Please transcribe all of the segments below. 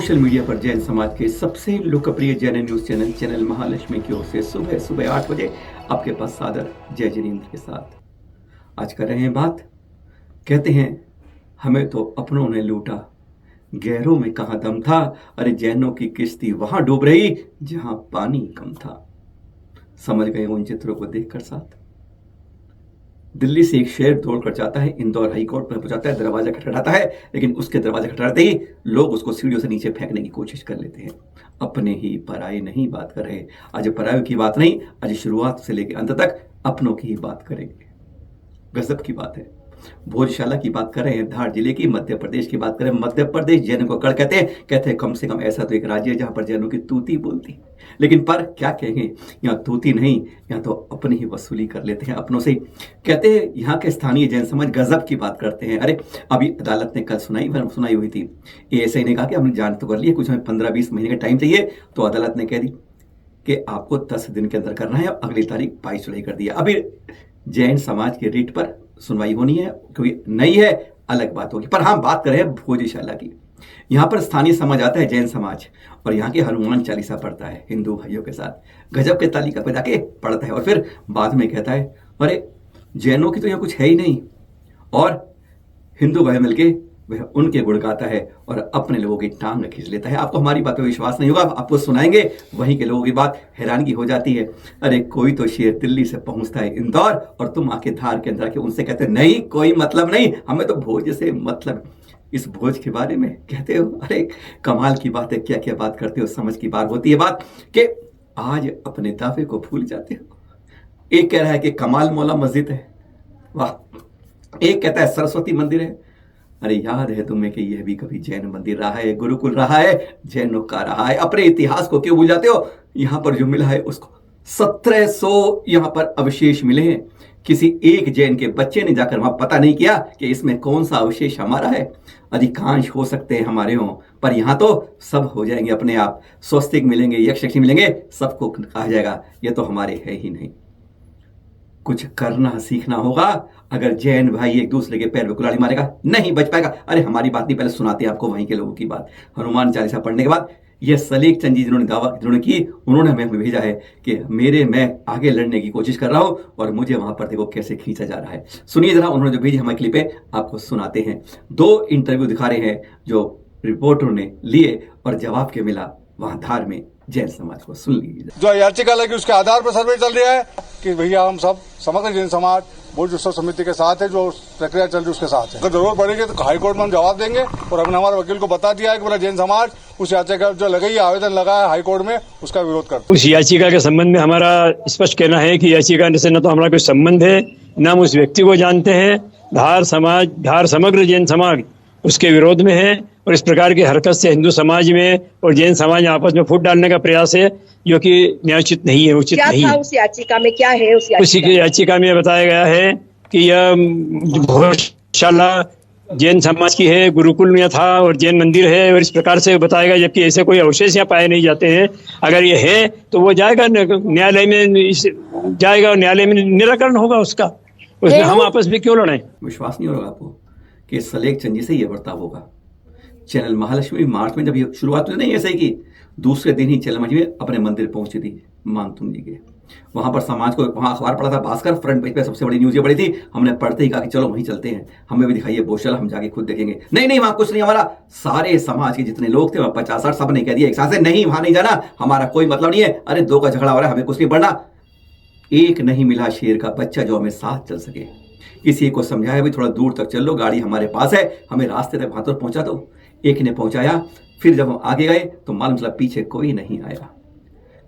Social media पर जैन समाज के सबसे लोकप्रिय जैन न्यूज चैनल महालक्ष्मी की ओर से सुबह सुबह 8 बजे आपके पास सादर जय जिनेंद्र के साथ आज कर रहे हैं बात। कहते हैं हमें तो अपनों ने लूटा, गैरों में कहाँ दम था। अरे जैनों की किश्ती वहां डूब रही जहां पानी कम था। समझ गए उन चित्रों को देखकर साथ। दिल्ली से एक शेर दौड़कर जाता है, इंदौर हाई कोर्ट में पहुंचाता है, दरवाजा खटखटाता है, लेकिन उसके दरवाजा खटखटाते ही लोग उसको सीढ़ियों से नीचे फेंकने की कोशिश कर लेते हैं। अपने ही पराये नहीं बात कर रहे। आज परायों की बात नहीं, आज शुरुआत से लेकर अंत तक अपनों की ही बात करेंगे। गजब की बात है। भोजशाला की बात कर रहे हैं, धार जिले की, मध्य प्रदेश की बात करें। मध्य प्रदेश जैनों को कड़ कहते हैं कम से कम ऐसा तो एक राज्य है जहां पर जैनों की तूती बोलती। लेकिन पर क्या कहेंगे, यहाँ तूती नहीं, यहाँ तो अपनी ही वसूली कर लेते हैं अपनों से। कहते हैं यहाँ के स्थानीय जैन समाज गजब की बात करते हैं। अरे अभी अदालत ने कल सुनाई हुई थी। एएसआई ने कहा कि हमने जांच तो कर ली, कुछ हमें 15-20 महीने का टाइम चाहिए। तो अदालत ने कह दी कि आपको 10 दिन के अंदर करना है। अगली तारीख 22 जुलाई कर दिया। अभी जैन समाज के रीट पर सुनवाई होनी है, क्योंकि नई है, अलग बात होगी। पर हम बात करें भोजशाला की। यहाँ पर स्थानीय समाज आता है, जैन समाज, और यहाँ के हनुमान चालीसा पढ़ता है हिंदू भाइयों के साथ। गजब के तालिका पे जाके पढ़ता है और फिर बाद में कहता है अरे जैनों की तो यहाँ कुछ है ही नहीं। और हिंदू भाई मिलके वह उनके गुण गाता है और अपने लोगों की टांग खींच लेता है। आपको हमारी बात पे विश्वास नहीं होगा, आपको सुनाएंगे वहीं के लोगों की बात। हैरानगी हो जाती है। अरे कोई तो शेर दिल्ली से पहुंचता है इंदौर और तुम आके धार के अंदर आके उनसे कहते हैं नहीं कोई मतलब नहीं, हमें तो भोज से मतलब। इस भोज के बारे में कहते हो, अरे कमाल की बात है, क्या क्या बात करते हो। समझ की बात होती है बात कि आज अपने दावे को भूल जाते हो। एक कह रहा है कि कमाल मौला मस्जिद है, वाह। एक कहता है सरस्वती मंदिर है। अरे याद है तुम्हें कि यह भी कभी जैन मंदिर रहा है, गुरुकुल रहा है, जैनों का रहा है। अपने इतिहास को क्यों भूल जाते हो। यहाँ पर जो मिला है उसको 1700 यहाँ पर अवशेष मिले हैं। किसी एक जैन के बच्चे ने जाकर वहां पता नहीं किया कि इसमें कौन सा अवशेष हमारा है। अधिकांश हो सकते हैं हमारे हों, पर यहाँ तो सब हो जाएंगे अपने आप। स्वस्तिक मिलेंगे, यक्षी मिलेंगे, सबको कहा जाएगा ये तो हमारे है ही नहीं। कुछ करना सीखना होगा। अगर जैन भाई एक दूसरे के पैर में कुल्हाड़ी मारेगा नहीं बच पाएगा। अरे हमारी बात नहीं, पहले सुनाते हैं आपको वहीं के लोगों की बात। हनुमान चालीसा पढ़ने के बाद यह सलीक चंद जी जिन्होंने की, उन्होंने हमें भेजा है कि मैं आगे लड़ने की कोशिश कर रहा हूं और मुझे वहां पर देखो कैसे खींचा जा रहा है। सुनिए जरा, उन्होंने जो भेजी हमारे क्लिप है आपको सुनाते हैं। 2 इंटरव्यू दिखा रहे हैं जो रिपोर्टरों ने लिए और जवाब के मिला वहां धार में जैन समाज को। सुन लीजिए। जो याचिका लगी उसके आधार पर सर्वे चल रहा है कि भैया हम सब समग्र जैन समाज बोर्ड उत्सव समिति के साथ है, जो प्रक्रिया चल रही है उसके साथ है। अगर जरूरत पड़ेगी तो हाईकोर्ट में हम जवाब देंगे और हमने हमारे वकील को बता दिया है कि बोला जैन समाज उस याचिका जो लगाई आवेदन लगा है हाईकोर्ट में उसका विरोध करता है। उस याचिका के संबंध में हमारा स्पष्ट कहना है कि याचिका से न तो हमारा कोई संबंध है, न हम उस व्यक्ति को जानते हैं। धार समग्र जैन समाज उसके विरोध में है और इस प्रकार की हरकत से हिंदू समाज में और जैन समाज में आपस में फूट डालने का प्रयास है, जो कि न्यायोचित नहीं है, उचित नहीं है। उस याचिका में क्या है? उसी की याचिका में बताया गया है कि यह भोजशाला जैन समाज की है, गुरुकुल में था और जैन मंदिर है और इस प्रकार से बताया गया, जबकि ऐसे कोई अवशेष यहाँ पाए नहीं जाते हैं। अगर ये है तो वो जाएगा न्यायालय में, जाएगा और न्यायालय में निराकरण होगा उसका। उसमें हम आपस में क्यों लड़ाएं। विश्वास नहीं होगा आपको कि सलेख चंद जी से यह बर्ताव होगा। चैनल महालक्ष्मी मार्च में जब ये शुरुआत हुई नहीं ऐसे की, दूसरे दिन ही चैनल महालक्ष्मी अपने मंदिर पहुंची थी मानतुम जी के। वहां पर समाज को, वहां अखबार पढ़ा था भास्कर, फ्रंट पेज पे सबसे बड़ी न्यूज ये पड़ी थी। हमने पढ़ते ही कहा कि चलो वहीं चलते हैं, हमें भी दिखाइए भोजशाला, हम जाके खुद देखेंगे। नहीं वहां कुछ नहीं, हमारा सारे समाज के जितने लोग थे वहां 50-60 सब ने कह दिया एक साथ से नहीं वहां नहीं जाना, हमारा कोई मतलब नहीं है। अरे 2 का झगड़ा हो रहा है, हमें कुछ नहीं पढ़ना। एक नहीं मिला शेर का बच्चा जो हमें साथ चल सके। किसी को समझाया भी थोड़ा दूर तक चल लो, गाड़ी हमारे पास है, हमें रास्ते तक वहां तक पहुंचा दो। एक ने पहुंचाया, फिर जब हम आगे गए तो मालूम चला पीछे कोई नहीं आया।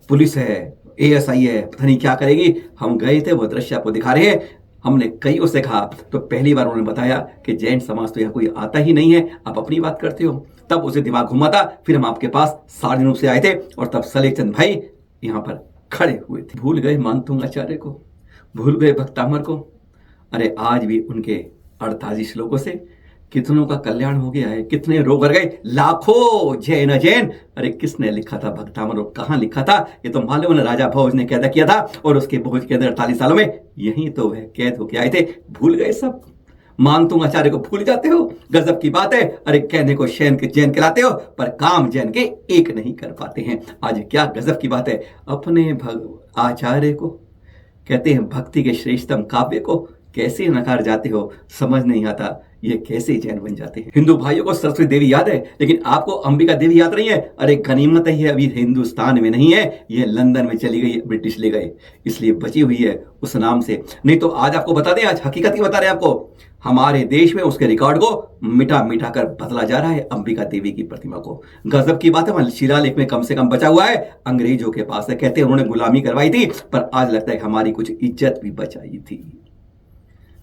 पुलिस है, एएसआई है, पता नहीं क्या करेगी। हम गए थे, वो दृश्य आपको दिखा रहे हैं। हमने कईयों से कहा तो पहली बार उन्होंने बताया कि जैन समाज तो यहाँ कोई आता ही नहीं है, आप अपनी बात करते हो। तब उसे दिमाग घुमा था। फिर हम आपके पास सार्वजनिक रूप से आए थे और तब सलेख चंद भाई यहाँ पर खड़े हुए थे। भूल गए मानतुंग आचार्य को, भूल गए भक्तामर को। अरे आज भी उनके 48 श्लोकों से कितनों का कल्याण हो गया है, कितने रोग कर गए, लाखों जैन। अरे किसने लिखा था भक्तामर और कहां लिखा था, ये तो मालूम है राजा भोज ने कैद किया था और उसके भोज के अंदर 48 सालों में यही तो वह कैद होके आए थे। भूल गए सब। मानतुंग आचार्य को भूल जाते हो। गजब की बात है। अरे कहने को शैन के जैन कहलाते हो पर काम जैन के एक नहीं कर पाते हैं। आज क्या गजब की बात है। अपने आचार्य को कहते हैं भक्ति के श्रेष्ठतम काव्य को कैसे नकार जाते हो, समझ नहीं आता ये कैसे जैन बन जाते हैं। हिंदू भाइयों को सरस्वती देवी याद है लेकिन आपको अंबिका देवी याद नहीं है। अरे गनीमत ही है अभी हिंदुस्तान में नहीं है, ये लंदन में चली गई, ब्रिटिश ले गए इसलिए बची हुई है उस नाम से। नहीं तो आज आपको बता दें, आज हकीकत ही बता रहे हैं आपको, हमारे देश में उसके रिकॉर्ड को मिटा मिटा कर बदला जा रहा है अंबिका देवी की प्रतिमा को। गजब की बात है। शिलालेख में कम से कम बचा हुआ है, अंग्रेजों के पास है। कहते हैं उन्होंने गुलामी करवाई थी पर आज लगता है कि हमारी कुछ इज्जत भी बचाई थी।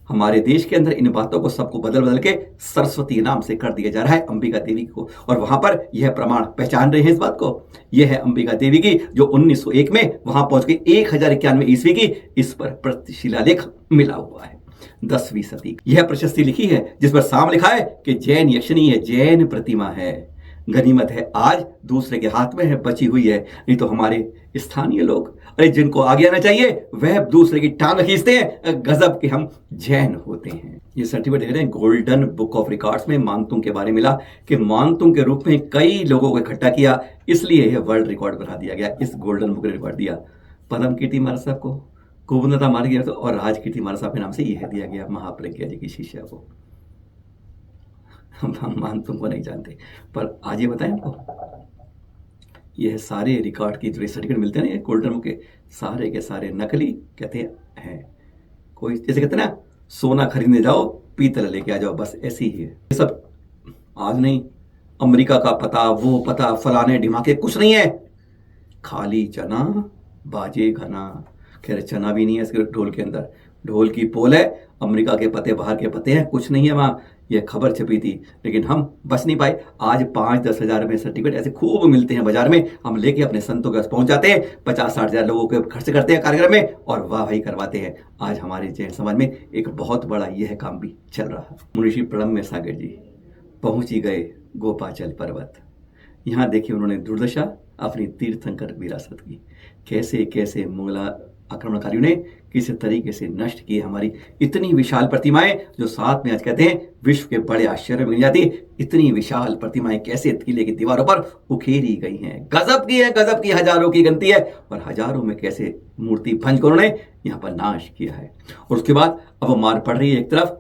हमारे देश के अंदर इन बातों को सबको बदल बदल के सरस्वती नाम से कर दिया जा रहा है अंबिका देवी को, और वहां पर यह प्रमाण पहचान रहे हैं इस बात को। यह है अंबिका देवी की जो 1901 में वहां पहुंच गई 1091 ईस्वी की, इस पर शिलालेख मिला हुआ है 10वीं सदी। यह प्रशस्ति लिखी है जिस पर साम लिखा है कि जैन यक्षिणी है, जैन प्रतिमा है। गनीमत है आज दूसरे के हाथ में है, बची हुई है। नहीं तो हमारे स्थानीय लोग, अरे जिनको आगे आना चाहिए वह दूसरे की टांग खींचते हैं। गजब के हम जैन होते हैं। ये सर्टिफिकेट दे रहे हैं गोल्डन बुक ऑफ रिकॉर्ड्स में मानतुंग के बारे में मिला कि मानतुंग के रूप में कई लोगों को इकट्ठा किया, इसलिए यह वर्ल्ड रिकॉर्ड बना दिया गया। इस गोल्डन बुक ने रिकॉर्ड दिया। पदम कीर्ति महाराज साहब को कुबुन्नता मार गया तो, और राज कीर्ति महाराज साहब के नाम से यह दिया गया महाप्रज्ञा जी की शिष्या को। हम मानतुंग को नहीं जानते पर आज ये बताएं आपको, यह सारे रिकॉर्ड की जो सर्टिफिकेट मिलते हैं ना, ये गोल्डन बुक के सारे नकली कहते हैं। कोई जैसे कहते हैं ना सोना खरीदने जाओ पीतल लेके आ जाओ, बस ऐसी ही है। ये सब आज नहीं, अमेरिका का पता, वो पता, फलाने ढिमाके, कुछ नहीं है। खाली चना बाजे घना। खैर चना भी नहीं है इसके ढोल के अंदर, ढोल की पोल है। अमेरिका के पते, बाहर के पते हैं, कुछ नहीं है वहां। यह खबर छपी थी लेकिन हम बच नहीं पाए। आज 5-10 हजार में सर्टिफिकेट ऐसे खूब मिलते हैं बाजार में, हम लेके अपने संतों के पास पहुंच जाते हैं। 50-60 हजार लोगों के खर्च करते हैं कार्यक्रम में और वाह भाई करवाते हैं। आज हमारे जैन समाज में एक बहुत बड़ा यह काम भी चल रहा है। मुनिषी प्रणम्य सागर जी पहुंच ही गए गोपाचल पर्वत। यहाँ देखिए उन्होंने दुर्दशा अपनी तीर्थंकर विरासत की, कैसे कैसे मुगला आक्रमणकारियों ने किसी तरीके से नष्ट की हमारी इतनी विशाल प्रतिमाएं, जो साथ में आज कहते हैं विश्व के बड़े आश्चर्य में गिनी जाती। इतनी विशाल प्रतिमाएं कैसे किले की दीवारों पर उखेरी गई हैं। गजब की है, गजब की, हजारों की गिनती है और हजारों में कैसे मूर्ति भंज कर उन्होंने यहाँ पर नाश किया है। और उसके बाद अब मार पड़ रही है एक तरफ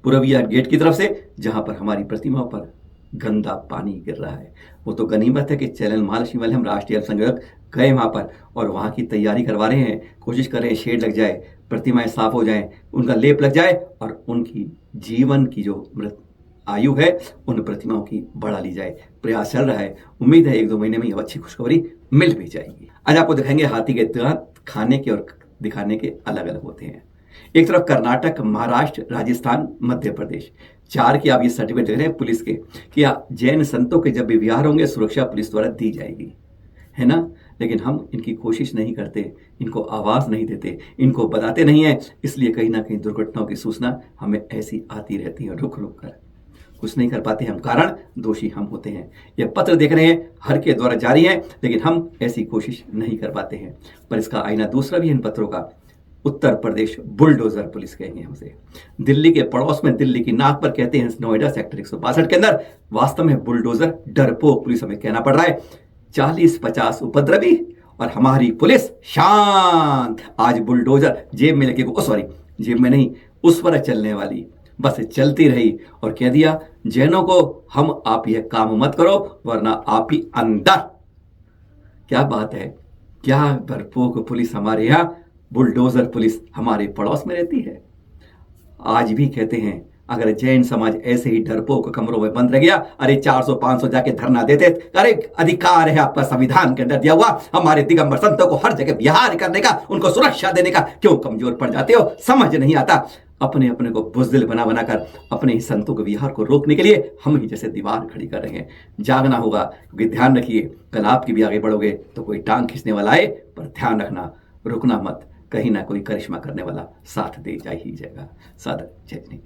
पूर्विया गेट की तरफ से, जहां पर हमारी प्रतिमाओं पर गंदा पानी गिर रहा है। वो तो गनीमत है कि चैनल महालक्ष्मी वाले हम राष्ट्रीय अल्पसंख्यक गए वहां पर और वहां की तैयारी करवा रहे हैं, कोशिश कर रहे हैं शेड लग जाए, प्रतिमाएं साफ हो जाएं, उनका लेप लग जाए और उनकी जीवन की जो मृत आयु है उन प्रतिमाओं की बढ़ा ली जाए। प्रयास चल रहा है, उम्मीद है 1-2 महीने में यह अच्छी खुशखबरी मिल भी जाएगी। आज आपको दिखाएंगे हाथी के दांत खाने के और दिखाने के अलग अलग होते हैं। एक तरफ कर्नाटक, महाराष्ट्र, राजस्थान, मध्य प्रदेश, 4 की आप ये सर्टिफिकेट दे रहे हैं पुलिस के कि जैन संतों के जब भी विहार होंगे सुरक्षा पुलिस द्वारा दी जाएगी, है ना। लेकिन हम इनकी कोशिश नहीं करते, इनको आवाज नहीं देते, इनको बताते नहीं है, इसलिए कहीं ना कहीं दुर्घटनाओं की सूचना हमें ऐसी आती रहती है। रुक रुक कर कुछ नहीं कर पाते हम, कारण दोषी हम होते हैं। यह पत्र देख रहे हैं हर के द्वारा जारी है लेकिन हम ऐसी कोशिश नहीं कर पाते हैं। पर इसका आईना दूसरा भी इन पत्रों का, उत्तर प्रदेश बुलडोजर पुलिस कहेंगे हमसे। दिल्ली के पड़ोस में, दिल्ली की नाक पर कहते हैं नोएडा सेक्टर 162 के अंदर, वास्तव में बुलडोजर डरपोक पुलिस हमें कहना पड़ रहा है। 40-50 उपद्रवी और हमारी पुलिस शांत। आज बुलडोजर जेब में लेके, सॉरी जेब में नहीं, उस पर चलने वाली बस चलती रही और कह दिया जैनों को हम आप यह काम मत करो वरना आप ही अंदर। क्या बात है, क्या डरपोक पुलिस हमारे यहाँ, बुलडोजर पुलिस हमारे पड़ोस में रहती है। आज भी कहते हैं अगर जैन समाज ऐसे ही डरपोक कमरों में बंद रह गया, अरे 400-500 जाके धरना देते, अरे अधिकार है आपका संविधान के अंदर दिया हुआ, हमारे दिगंबर संतों को हर जगह विहार करने का, उनको सुरक्षा देने का, क्यों कमजोर पड़ जाते हो, समझ नहीं आता। अपने अपने को बुज़दिल बना बनाकर अपने ही संतों के विहार को रोकने के लिए हम ही जैसे दीवार खड़ी कर रहे हैं। जागना होगा, क्योंकि ध्यान रखिए कल आपकी भी आगे बढ़ोगे तो कोई टांग खींचने वाला आए, पर ध्यान रखना रुकना मत, कहीं ना कोई करिश्मा करने वाला साथ दे जा ही जाएगा। सादर जय।